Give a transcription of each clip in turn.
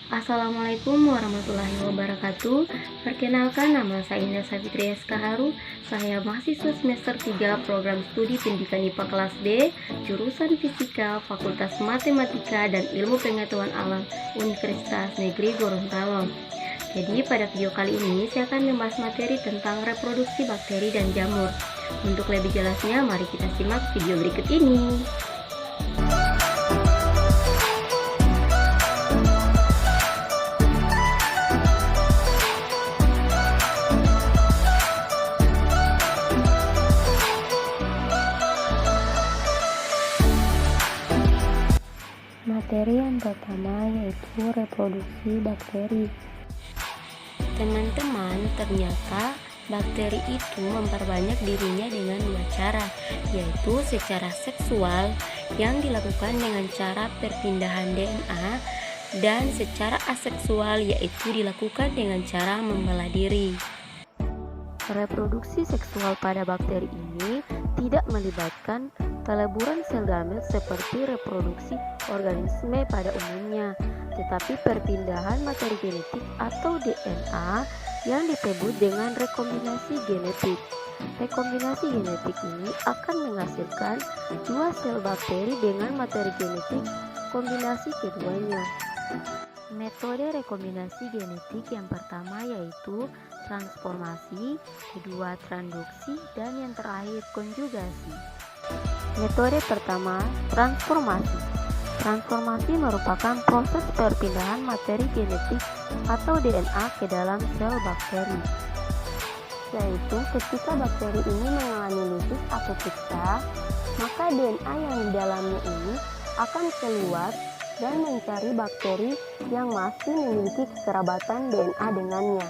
Assalamualaikum warahmatullahi wabarakatuh. Perkenalkan, nama saya Indah Savitri Haru. Saya mahasiswa semester 3 program studi pendidikan IPA kelas D, jurusan Fisika, Fakultas Matematika dan Ilmu Pengetahuan Alam, Universitas Negeri Gorontalo. Jadi pada video kali ini saya akan membahas materi tentang reproduksi bakteri dan jamur. Untuk lebih jelasnya, mari kita simak video berikut ini. Materi yang pertama yaitu reproduksi bakteri. Teman-teman, ternyata bakteri itu memperbanyak dirinya dengan dua cara, yaitu secara seksual yang dilakukan dengan cara perpindahan DNA dan secara aseksual yaitu dilakukan dengan cara membelah diri. Reproduksi seksual pada bakteri ini tidak melibatkan peleburan sel gamet seperti reproduksi organisme pada umumnya, tetapi perpindahan materi genetik atau DNA yang disebut dengan rekombinasi genetik. Rekombinasi genetik ini akan menghasilkan dua sel bakteri dengan materi genetik kombinasi keduanya. Metode rekombinasi genetik yang pertama yaitu transformasi, kedua transduksi, dan yang terakhir konjugasi. Metode pertama, transformasi. Transformasi merupakan proses perpindahan materi genetik atau DNA ke dalam sel bakteri, yaitu ketika bakteri ini mengalami lisis atau pecah, maka DNA yang di dalamnya ini akan keluar dan mencari bakteri yang masih memiliki kekerabatan DNA dengannya.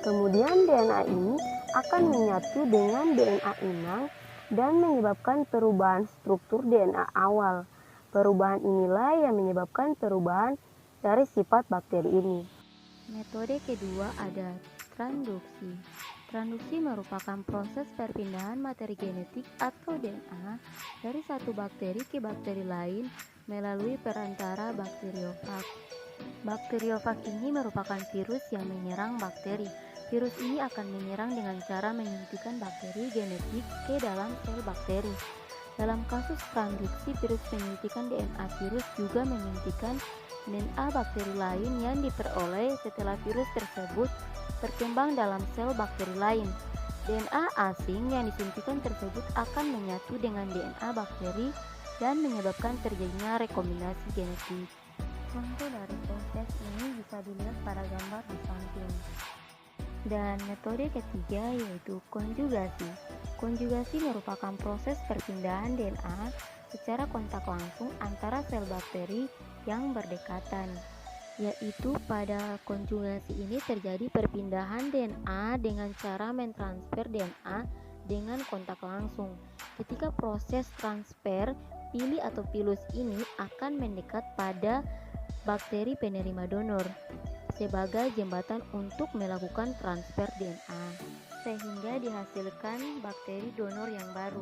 Kemudian DNA ini akan menyatu dengan DNA inang dan menyebabkan perubahan struktur DNA awal. Perubahan inilah yang menyebabkan perubahan dari sifat bakteri ini. Metode kedua ada transduksi. Transduksi merupakan proses perpindahan materi genetik atau DNA dari satu bakteri ke bakteri lain melalui perantara bakteriofag. Bakteriofag ini merupakan virus yang menyerang bakteri. Virus ini akan menyerang dengan cara menyuntikkan bakteri genetik ke dalam sel bakteri. Dalam kasus transduksi, virus penyuntikan DNA virus juga menyuntikkan DNA bakteri lain yang diperoleh setelah virus tersebut berkembang dalam sel bakteri lain. DNA asing yang disuntikan tersebut akan menyatu dengan DNA bakteri dan menyebabkan terjadinya rekombinasi genetik. Contoh dari proses ini bisa dilihat pada gambar di samping. Dan metode ketiga yaitu konjugasi. Konjugasi merupakan proses perpindahan DNA secara kontak langsung antara sel bakteri yang berdekatan, yaitu pada konjugasi ini terjadi perpindahan DNA dengan cara mentransfer DNA dengan kontak langsung. Ketika proses transfer, pili atau pilus ini akan mendekat pada bakteri penerima donor sebagai jembatan untuk melakukan transfer DNA, sehingga dihasilkan bakteri donor yang baru.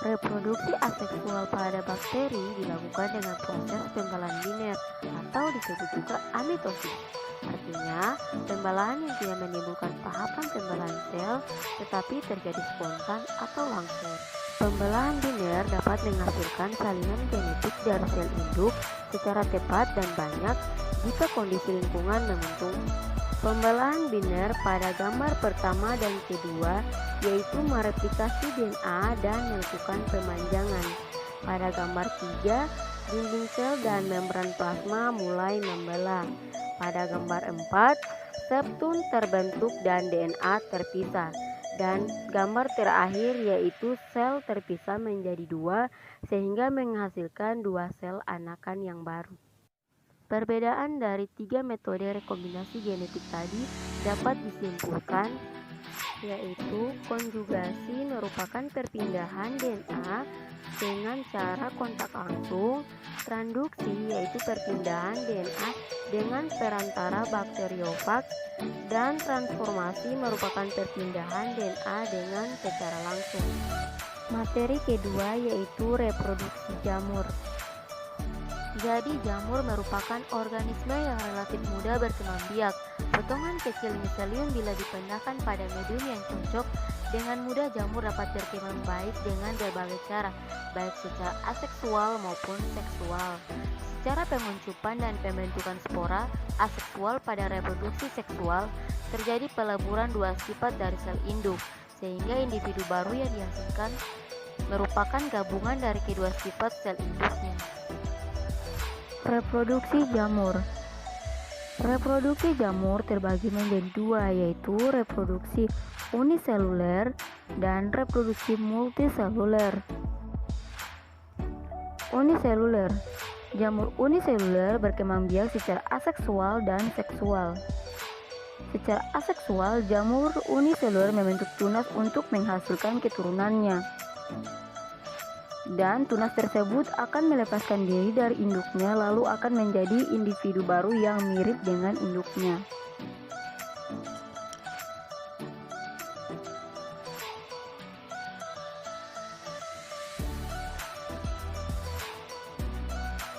Reproduksi aseksual pada bakteri dilakukan dengan proses pembelahan biner atau disebut juga amitosis. Artinya, pembelahan yang tidak menimbulkan tahapan pembelahan sel, tetapi terjadi spontan atau langsung. Pembelahan biner dapat menghasilkan salinan genetik dari sel induk secara tepat dan banyak jika kondisi lingkungan mendukung. Pembelahan biner pada gambar pertama dan kedua yaitu mereplikasi DNA dan melakukan pemanjangan. Pada gambar 3, dinding sel dan membran plasma mulai membelah. Pada gambar 4, septum terbentuk dan DNA terpisah. Dan gambar terakhir yaitu sel terpisah menjadi dua sehingga menghasilkan dua sel anakan yang baru. Perbedaan dari tiga metode rekombinasi genetik tadi dapat disimpulkan, yaitu konjugasi merupakan perpindahan DNA dengan cara kontak langsung, transduksi yaitu perpindahan DNA dengan perantara bakteriofag, dan transformasi merupakan perpindahan DNA dengan secara langsung. Materi kedua yaitu reproduksi jamur. Jadi jamur merupakan organisme yang relatif mudah berkembang biak. Potongan kecil miselium bila dipindahkan pada medium yang cocok, dengan mudah jamur dapat berkembang baik dengan berbagai cara, baik secara aseksual maupun seksual. Secara penguncupan dan pembentukan spora, aseksual pada reproduksi seksual, terjadi peleburan dua sifat dari sel induk, sehingga individu baru yang dihasilkan merupakan gabungan dari kedua sifat sel induknya. Reproduksi jamur. Reproduksi jamur terbagi menjadi dua, yaitu reproduksi uniseluler dan reproduksi multiseluler. Uniseluler. Jamur uniseluler berkembang biak secara aseksual dan seksual. Secara aseksual, jamur uniseluler membentuk tunas untuk menghasilkan keturunannya. Dan tunas tersebut akan melepaskan diri dari induknya lalu akan menjadi individu baru yang mirip dengan induknya.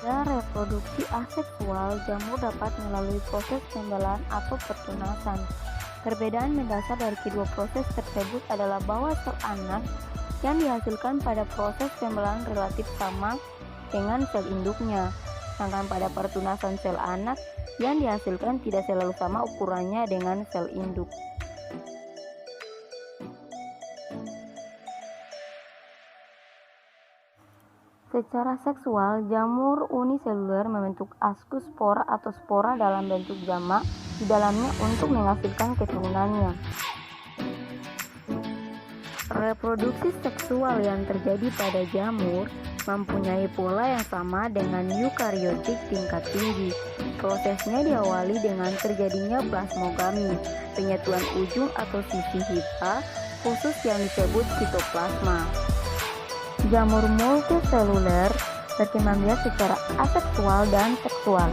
Pada reproduksi aseksual, jamur dapat melalui proses pembelahan atau pertunasan. Perbedaan mendasar dari kedua proses tersebut adalah bahwa sel anak yang dihasilkan pada proses pembelahan relatif sama dengan sel induknya, sedangkan pada pertunasan sel anak yang dihasilkan tidak selalu sama ukurannya dengan sel induk. Secara seksual, jamur uniseluler membentuk ascospora atau spora dalam bentuk jamak di dalamnya untuk menghasilkan keturunannya. Reproduksi seksual yang terjadi pada jamur mempunyai pola yang sama dengan eukariotik tingkat tinggi. Prosesnya diawali dengan terjadinya plasmogami, penyatuan ujung atau sisi hifa khusus yang disebut sitoplasma. Jamur multiseluler berkembang biak secara aseksual dan seksual.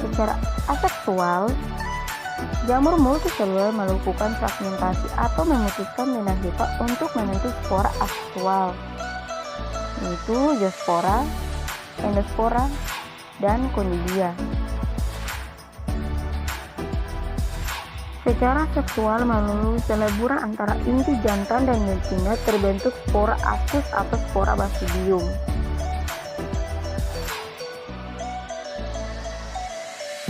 Secara aseksual, jamur multiseluler melakukan fragmentasi atau memutuskan benang hifa untuk membentuk spora aseksual, yaitu zoospora, endospora, dan conidia. Secara seksual, melalui peleburan antara inti jantan dan betina terbentuk spora ascus atau spora basidium.